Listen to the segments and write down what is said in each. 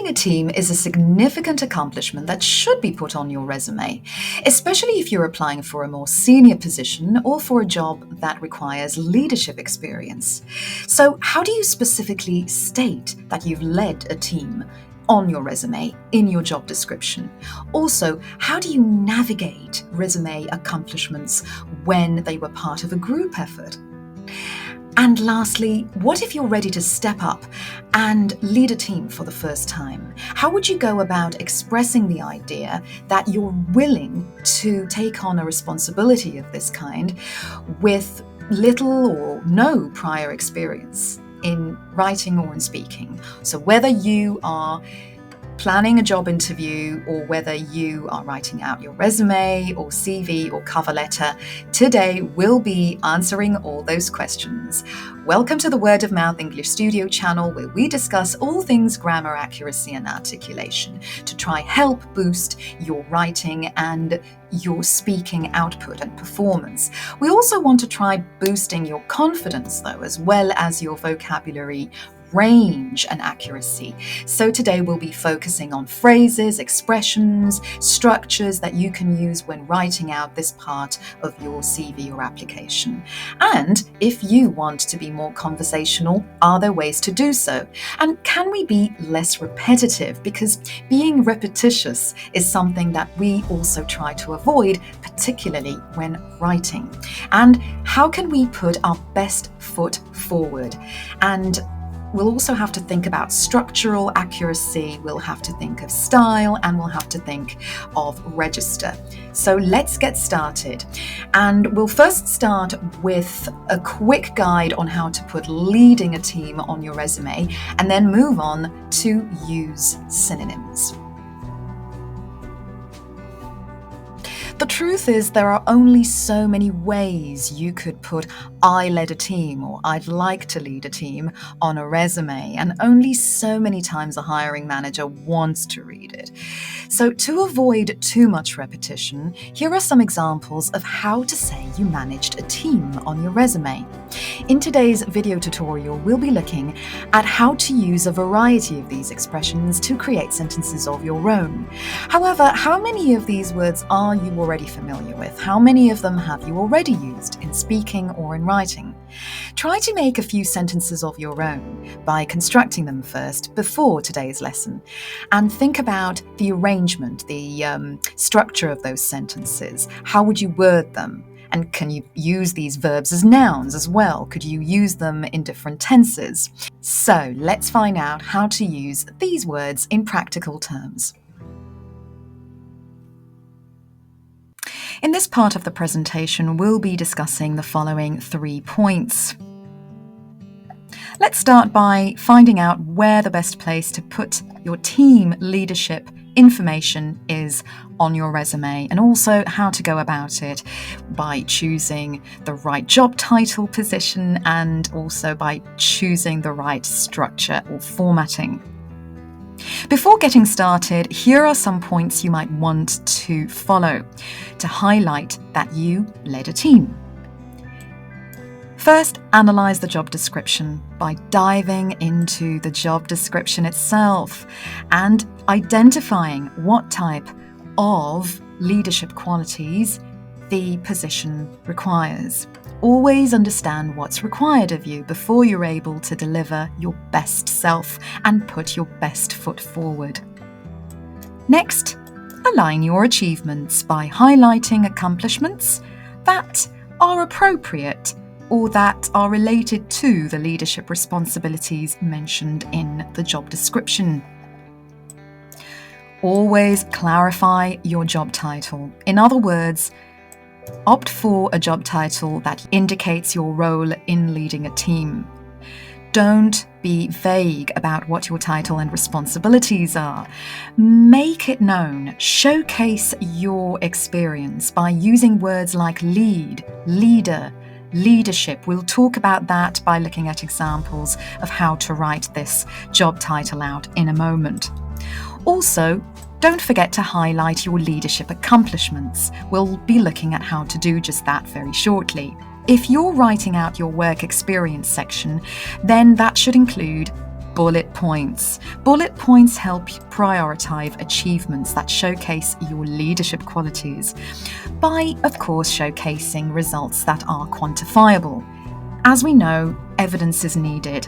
Leading a team is a significant accomplishment that should be put on your resume, especially if you're applying for a more senior position or for a job that requires leadership experience. So, how do you specifically state that you've led a team on your resume in your job description? Also, how do you navigate resume accomplishments when they were part of a group effort? And lastly, what if you're ready to step up and lead a team for the first time? How would you go about expressing the idea that you're willing to take on a responsibility of this kind with little or no prior experience in writing or in speaking? So whether you are planning a job interview or whether you are writing out your resume or CV or cover letter, today we'll be answering all those questions. Welcome to the Word of Mouth English Studio channel, where we discuss all things grammar accuracy and articulation to try help boost your writing and your speaking output and performance. We also want to try boosting your confidence though, as well as your vocabulary range and accuracy. So today we'll be focusing on phrases, expressions, structures that you can use when writing out this part of your CV or application. And if you want to be more conversational, are there ways to do so? And can we be less repetitive? Because being repetitious is something that we also try to avoid, particularly when writing. And how can we put our best foot forward? And we'll also have to think about structural accuracy, we'll have to think of style, and we'll have to think of register. So let's get started. And we'll first start with a quick guide on how to put leading a team on your resume, and then move on to use synonyms. The truth is, there are only so many ways you could put "I led a team" or "I'd like to lead a team" on a resume, and only so many times a hiring manager wants to read it. So to avoid too much repetition, here are some examples of how to say you managed a team on your resume. In today's video tutorial, we'll be looking at how to use a variety of these expressions to create sentences of your own. However, how many of these words are you already familiar with? How many of them have you already used in speaking or in writing? Try to make a few sentences of your own by constructing them first before today's lesson, and think about the arrangement, the structure of those sentences. How would you word them? And can you use these verbs as nouns as well? Could you use them in different tenses? So let's find out how to use these words in practical terms. In this part of the presentation, we'll be discussing the following 3 points. Let's start by finding out where the best place to put your team leadership information is on your resume, and also how to go about it by choosing the right job title, position, and also by choosing the right structure or formatting. Before getting started, here are some points you might want to follow to highlight that you led a team. First, analyze the job description by diving into the job description itself and identifying what type of leadership qualities the position requires. Always understand what's required of you before you're able to deliver your best self and put your best foot forward. Next, align your achievements by highlighting accomplishments that are appropriate or that are related to the leadership responsibilities mentioned in the job description. Always clarify your job title. In other words, opt for a job title that indicates your role in leading a team. Don't be vague about what your title and responsibilities are. Make it known. Showcase your experience by using words like lead, leader, leadership. We'll talk about that by looking at examples of how to write this job title out in a moment. Also, don't forget to highlight your leadership accomplishments. We'll be looking at how to do just that very shortly. If you're writing out your work experience section, then that should include bullet points. Bullet points help you prioritize achievements that showcase your leadership qualities by, of course, showcasing results that are quantifiable. As we know, evidence is needed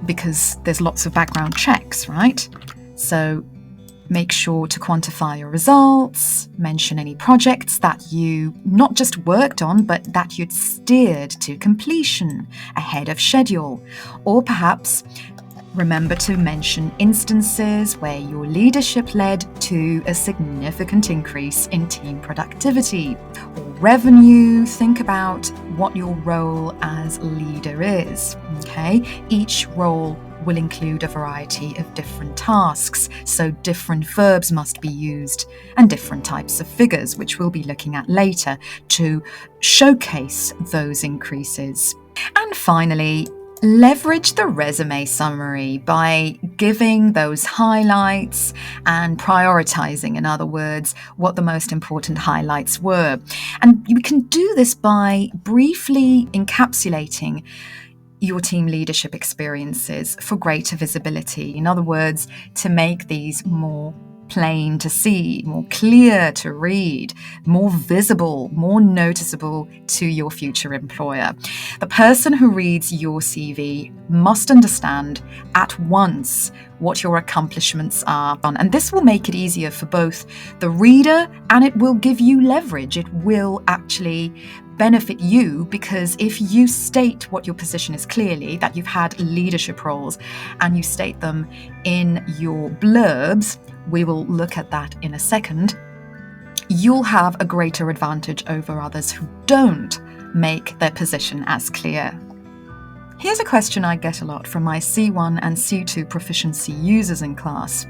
because there's lots of background checks, right? So make sure to quantify your results, mention any projects that you not just worked on, but that you'd steered to completion ahead of schedule. Or perhaps remember to mention instances where your leadership led to a significant increase in team productivity. Or revenue, think about what your role as leader is. Okay, each role will include a variety of different tasks, so different verbs must be used and different types of figures, which we'll be looking at later, to showcase those increases. And finally, leverage the resume summary by giving those highlights and prioritizing, in other words, what the most important highlights were. And we can do this by briefly encapsulating your team leadership experiences for greater visibility. In other words, to make these more plain to see, more clear to read, more visible, more noticeable to your future employer. The person who reads your CV must understand at once what your accomplishments are. And this will make it easier for both the reader and it will give you leverage. It will actually benefit you because if you state what your position is clearly, that you've had leadership roles, and you state them in your blurbs, we will look at that in a second, you'll have a greater advantage over others who don't make their position as clear. Here's a question I get a lot from my C1 and C2 proficiency users in class.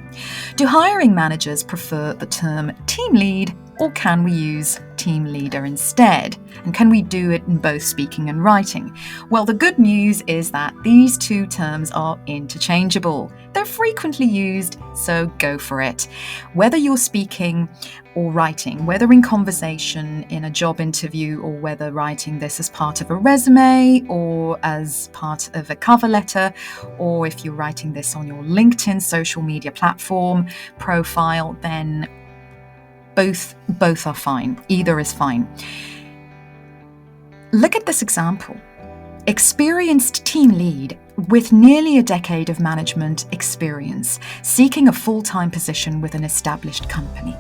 Do hiring managers prefer the term team lead, or can we use team leader instead? And can we do it in both speaking and writing? Well, the good news is that these two terms are interchangeable. They're frequently used, so go for it. Whether you're speaking or writing, whether in conversation, in a job interview, or whether writing this as part of a resume or as part of a cover letter, or if you're writing this on your LinkedIn social media platform profile, then both are fine. Either is fine. Look at this example. Experienced team lead with nearly a decade of management experience, seeking a full-time position with an established company.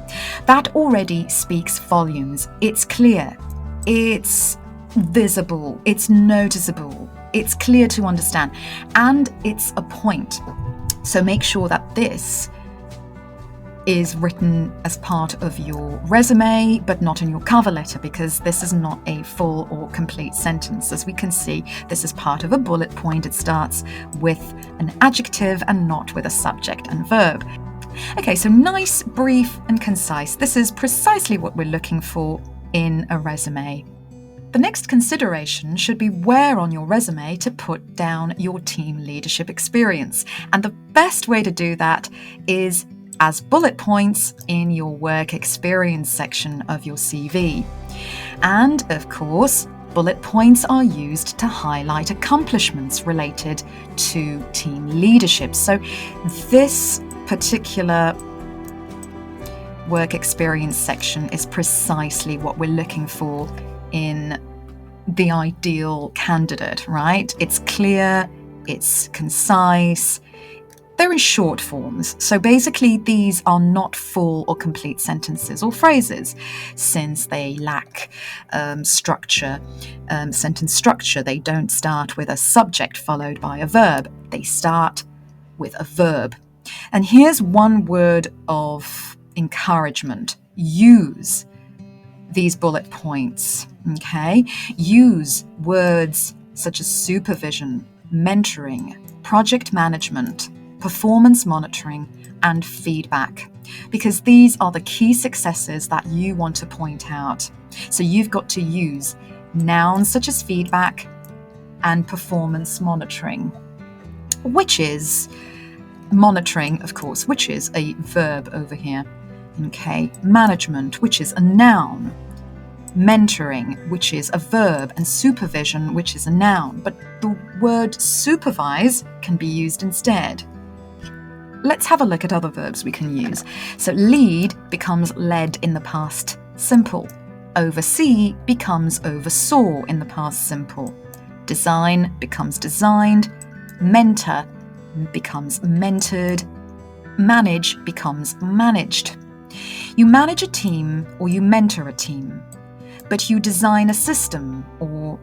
That already speaks volumes. It's clear, it's visible, it's noticeable, it's clear to understand, and it's a point. So make sure that this is written as part of your resume, but not in your cover letter, because this is not a full or complete sentence. As we can see, this is part of a bullet point. It starts with an adjective and not with a subject and verb. Okay, so nice, brief, and concise. This is precisely what we're looking for in a resume. The next consideration should be where on your resume to put down your team leadership experience. And the best way to do that is as bullet points in your work experience section of your CV. And of course, bullet points are used to highlight accomplishments related to team leadership. So this particular work experience section is precisely what we're looking for in the ideal candidate, right? It's clear, it's concise, they're in short forms. So basically, these are not full or complete sentences or phrases, since they lack structure, sentence structure. They don't start with a subject followed by a verb. They start with a verb. And here's one word of encouragement. Use these bullet points, okay? Use words such as supervision, mentoring, project management, performance monitoring, and feedback, because these are the key successes that you want to point out. So you've got to use nouns such as feedback and performance monitoring, which is monitoring, of course, which is a verb over here. Okay, management, which is a noun. mentoring, which is a verb, and supervision, which is a noun, but the word supervise can be used instead. Let's have a look at other verbs we can use. So lead becomes led in the past simple. Oversee becomes oversaw in the past simple. Design becomes designed. Mentor becomes mentored. Manage becomes managed. You manage a team or you mentor a team, but you design a system or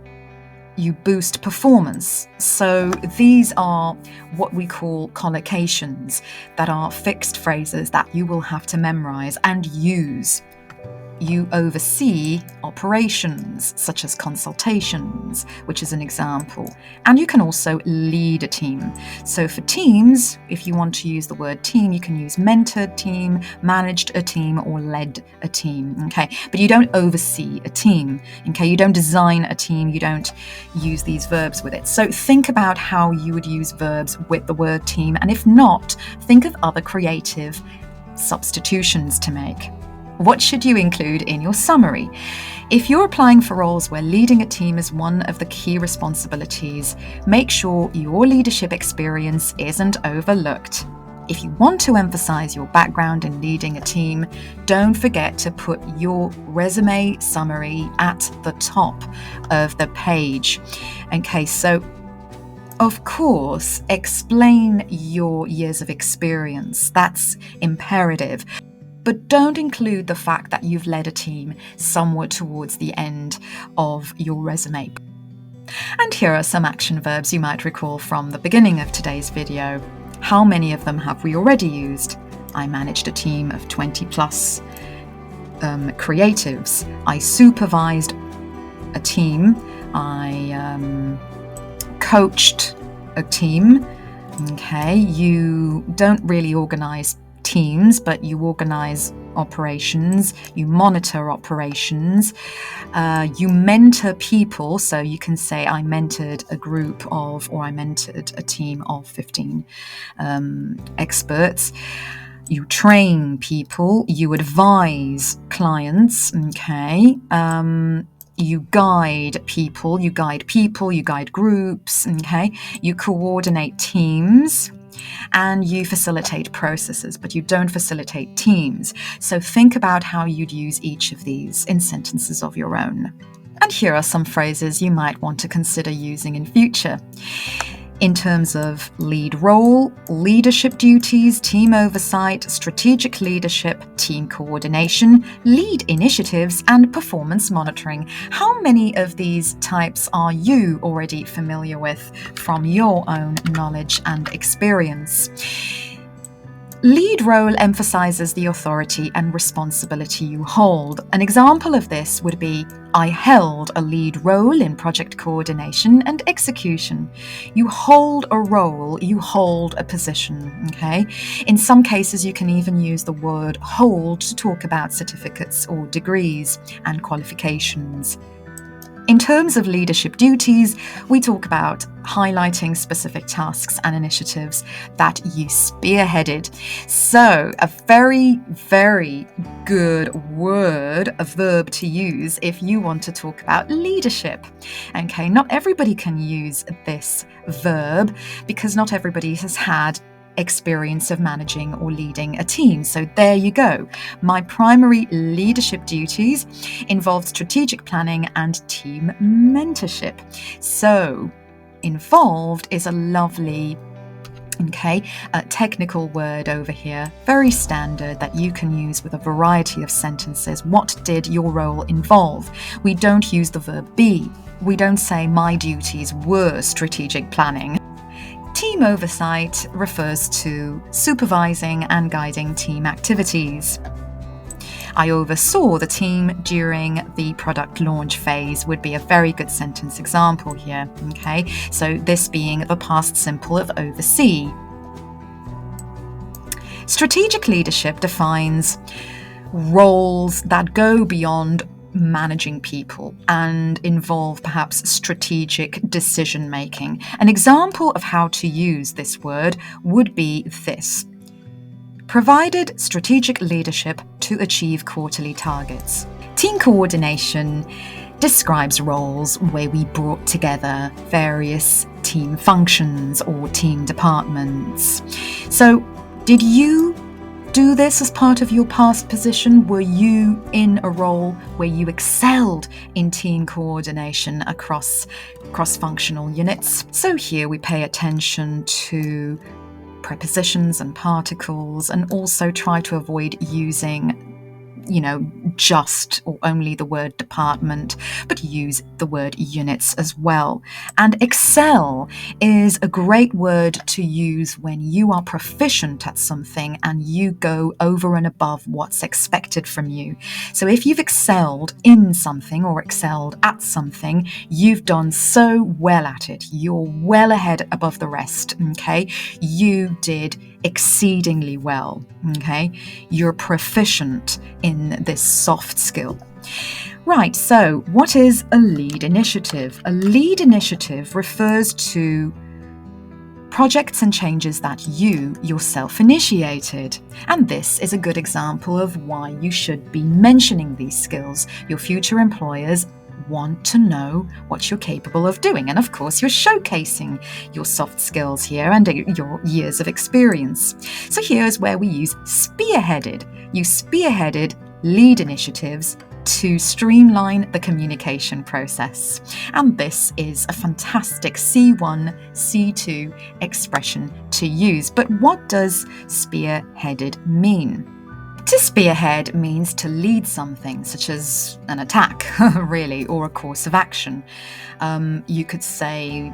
you boost performance. So these are what we call collocations, that are fixed phrases that you will have to memorize and use. You oversee operations, such as consultations, which is an example. And you can also lead a team. So for teams, if you want to use the word team, you can use mentored team, managed a team, or led a team, okay? But you don't oversee a team, okay? You don't design a team, you don't use these verbs with it. So think about how you would use verbs with the word team, and if not, think of other creative substitutions to make. What should you include in your summary? If you're applying for roles where leading a team is one of the key responsibilities, make sure your leadership experience isn't overlooked. If you want to emphasize your background in leading a team, don't forget to put your resume summary at the top of the page. Okay, so of course, explain your years of experience. That's imperative. But don't include the fact that you've led a team somewhat towards the end of your resume. And here are some action verbs you might recall from the beginning of today's video. How many of them have we already used? I managed a team of 20 plus creatives. I supervised a team. I coached a team. Okay, you don't really organize teams, but you organize operations, you monitor operations, you mentor people. So you can say, I mentored a group of, or I mentored a team of 15 experts. You train people, you advise clients, okay? You guide people, you guide groups, okay? You coordinate teams, and you facilitate processes, but you don't facilitate teams. So think about how you'd use each of these in sentences of your own. And here are some phrases you might want to consider using in future. In terms of lead role, leadership duties, team oversight, strategic leadership, team coordination, lead initiatives, and performance monitoring. How many of these types are you already familiar with from your own knowledge and experience? Lead role emphasizes the authority and responsibility you hold. An example of this would be, I held a lead role in project coordination and execution. You hold a role, you hold a position, okay? In some cases, you can even use the word hold to talk about certificates or degrees and qualifications. In terms of leadership duties, we talk about highlighting specific tasks and initiatives that you spearheaded. So, a very, very good word, a verb to use if you want to talk about leadership. Okay, not everybody can use this verb because not everybody has had experience of managing or leading a team. So there you go. My primary leadership duties involved strategic planning and team mentorship. So involved is a lovely, technical word over here, very standard that you can use with a variety of sentences. What did your role involve? We don't use the verb be. We don't say my duties were strategic planning. Team oversight refers to supervising and guiding team activities. I oversaw the team during the product launch phase would be a very good sentence example here, okay? So this being the past simple of oversee. Strategic leadership defines roles that go beyond managing people and involve perhaps strategic decision making. An example of how to use this word would be this: provided strategic leadership to achieve quarterly targets. Team coordination describes roles where we brought together various team functions or team departments. So, did you do this as part of your past position? Were you in a role where you excelled in team coordination across cross-functional units? So here we pay attention to prepositions and particles and also try to avoid using just or only the word department, but use the word units as well. And excel is a great word to use when you are proficient at something and you go over and above what's expected from you. So if you've excelled in something or excelled at something, you've done so well at it. You're well ahead above the rest, okay? You did exceedingly well, okay? You're proficient in this soft skill. Right, so what is a lead initiative? A lead initiative refers to projects and changes that you yourself initiated. And this is a good example of why you should be mentioning these skills. Your future employers want to know what you're capable of doing. And of course, you're showcasing your soft skills here and your years of experience. So here's where we use spearheaded. You spearheaded lead initiatives to streamline the communication process. And this is a fantastic C1, C2 expression to use. But what does spearheaded mean? To spearhead means to lead something, such as an attack, really, or a course of action. You could say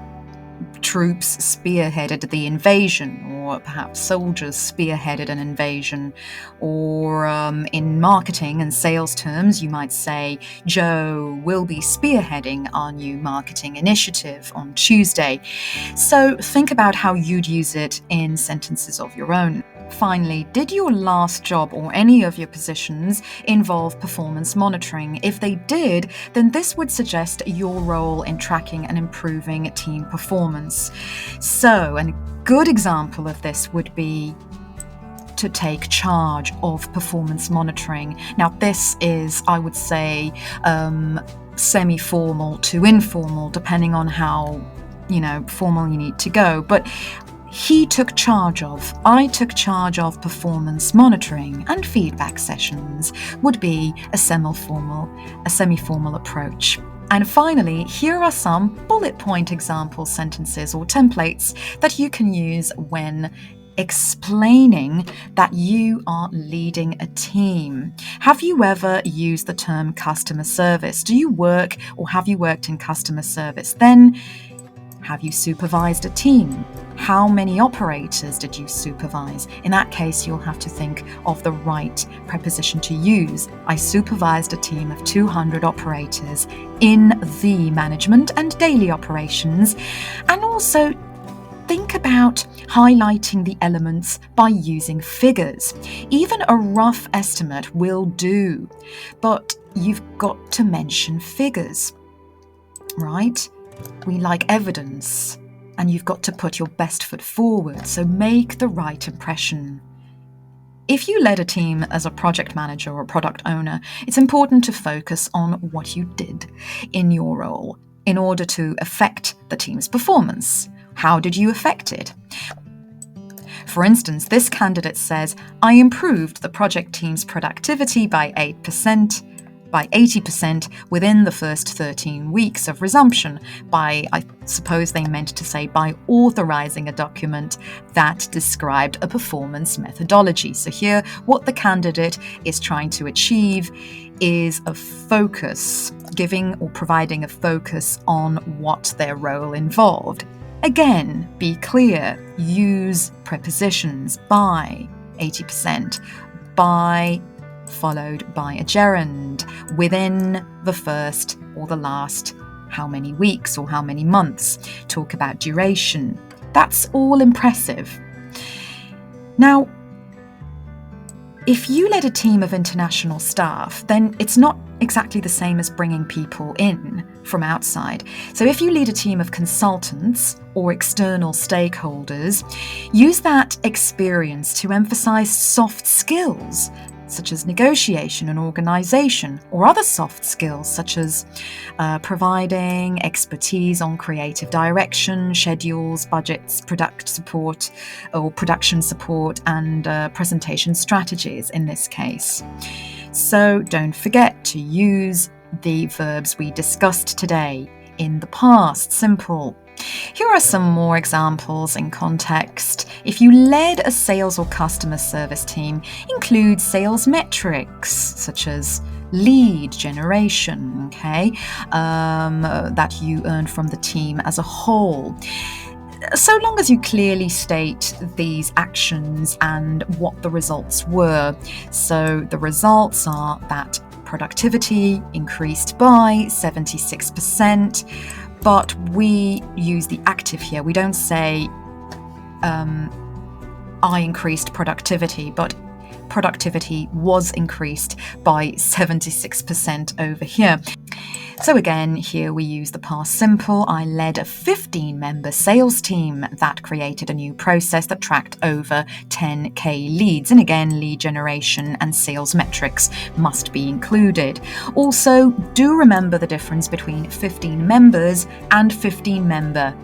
troops spearheaded the invasion, or perhaps soldiers spearheaded an invasion. Or in marketing and sales terms, you might say, Joe will be spearheading our new marketing initiative on Tuesday. So think about how you'd use it in sentences of your own. Finally, did your last job or any of your positions involve performance monitoring? If they did, then this would suggest your role in tracking and improving team performance. So, a good example of this would be to take charge of performance monitoring. Now, this is, I would say, semi-formal to informal, depending on how, formal you need to go. But I took charge of performance monitoring, and feedback sessions would be a semi-formal approach. And finally, here are some bullet point example sentences or templates that you can use when explaining that you are leading a team. Have you ever used the term customer service? Do you work or have you worked in customer service? Then, have you supervised a team? How many operators did you supervise? In that case, you'll have to think of the right preposition to use. I supervised a team of 200 operators in the management and daily operations. And also think about highlighting the elements by using figures. Even a rough estimate will do, but you've got to mention figures, right? We like evidence, and you've got to put your best foot forward, so make the right impression. If you led a team as a project manager or product owner, it's important to focus on what you did in your role in order to affect the team's performance. How did you affect it? For instance, this candidate says, I improved the project team's productivity by 80% within the first 13 weeks of resumption by, I suppose they meant to say, by authorizing a document that described a performance methodology. So here, what the candidate is trying to achieve is a focus, giving or providing a focus on what their role involved. Again, be clear, use prepositions by 80%, by followed by a gerund, within the first or the last how many weeks or how many months. Talk about duration. That's all impressive. Now, if you led a team of international staff, then it's not exactly the same as bringing people in from outside. So if you lead a team of consultants or external stakeholders, use that experience to emphasize soft skills such as negotiation and organization, or other soft skills, such as providing expertise on creative direction, schedules, budgets, production support, and presentation strategies in this case. So don't forget to use the verbs we discussed today in the past simple. Here are some more examples in context. If you led a sales or customer service team, include sales metrics such as lead generation, that you earned from the team as a whole. So long as you clearly state these actions and what the results were. So the results are that productivity increased by 76%, but we use the active here. We don't say I increased productivity, but productivity was increased by 76% over here. So again, here we use the past simple. I led a 15-member sales team that created a new process that tracked over 10k leads. And again, lead generation and sales metrics must be included. Also, do remember the difference between 15 members and 15-member,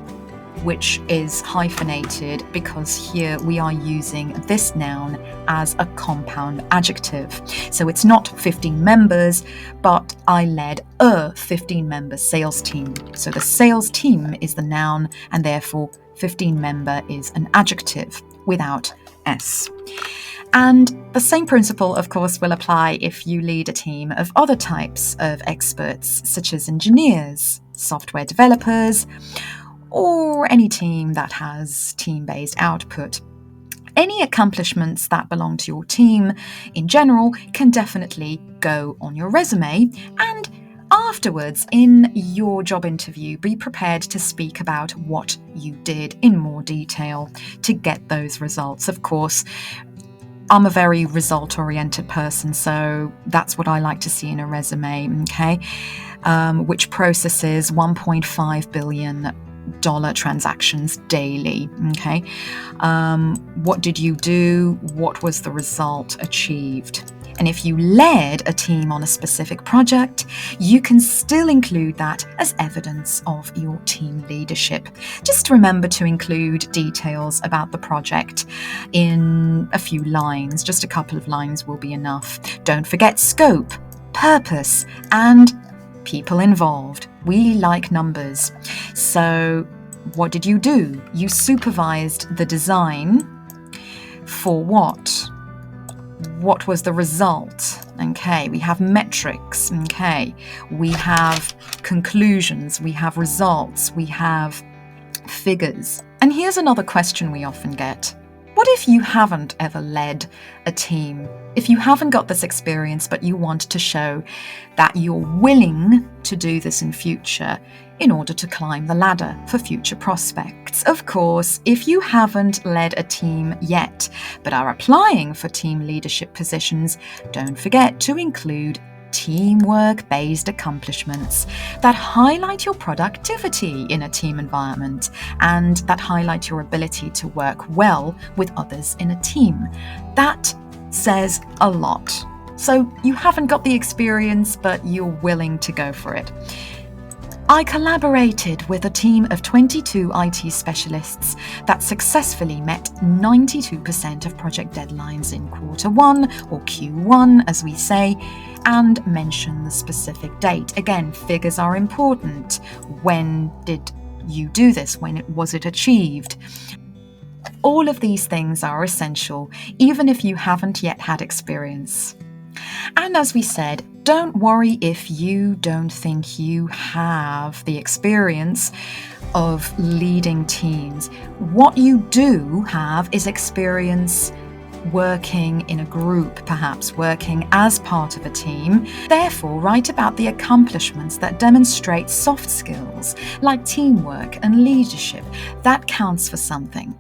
which is hyphenated because here we are using this noun as a compound adjective. So it's not 15 members, but I led a 15-member sales team. So the sales team is the noun, and therefore 15-member is an adjective without S. And the same principle, of course, will apply if you lead a team of other types of experts, such as engineers, software developers, or any team that has team-based output. Any accomplishments that belong to your team in general can definitely go on your resume, and afterwards in your job interview, be prepared to speak about what you did in more detail to get those results. Of course, I'm a very result-oriented person, so that's what I like to see in a resume, which processes 1.5 billion transactions daily. What did you do? What was the result achieved? And if you led a team on a specific project, you can still include that as evidence of your team leadership. Just remember to include details about the project in a few lines. Just a couple of lines will be enough. Don't forget scope, purpose, and people involved. We like numbers. So what did you do? You supervised the design for what? What was the result? We have metrics. We have conclusions. We have results. We have figures. And here's another question we often get. What if you haven't ever led a team? If you haven't got this experience, but you want to show that you're willing to do this in future in order to climb the ladder for future prospects. Of course, if you haven't led a team yet, but are applying for team leadership positions, don't forget to include teamwork-based accomplishments that highlight your productivity in a team environment and that highlight your ability to work well with others in a team. That says a lot. So you haven't got the experience, but you're willing to go for it. I collaborated with a team of 22 IT specialists that successfully met 92% of project deadlines in Q1, or Q1 as we say, and mention the specific date. Again, figures are important. When did you do this? When was it achieved? All of these things are essential, even if you haven't yet had experience. And as we said, don't worry if you don't think you have the experience of leading teams. What you do have is experience working in a group, perhaps working as part of a team. Therefore, write about the accomplishments that demonstrate soft skills like teamwork and leadership. That counts for something.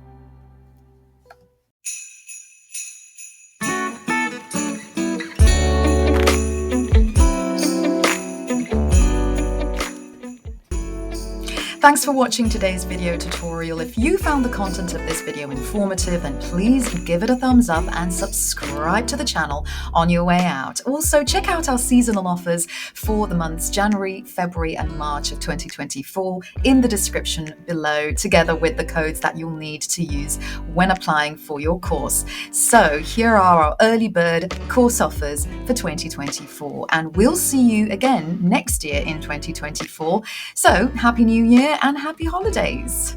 Thanks for watching today's video tutorial. If you found the content of this video informative, then please give it a thumbs up and subscribe to the channel on your way out. Also, check out our seasonal offers for the months January, February and March of 2024 in the description below, together with the codes that you'll need to use when applying for your course. So here are our early bird course offers for 2024, and we'll see you again next year in 2024. So happy New Year and happy holidays!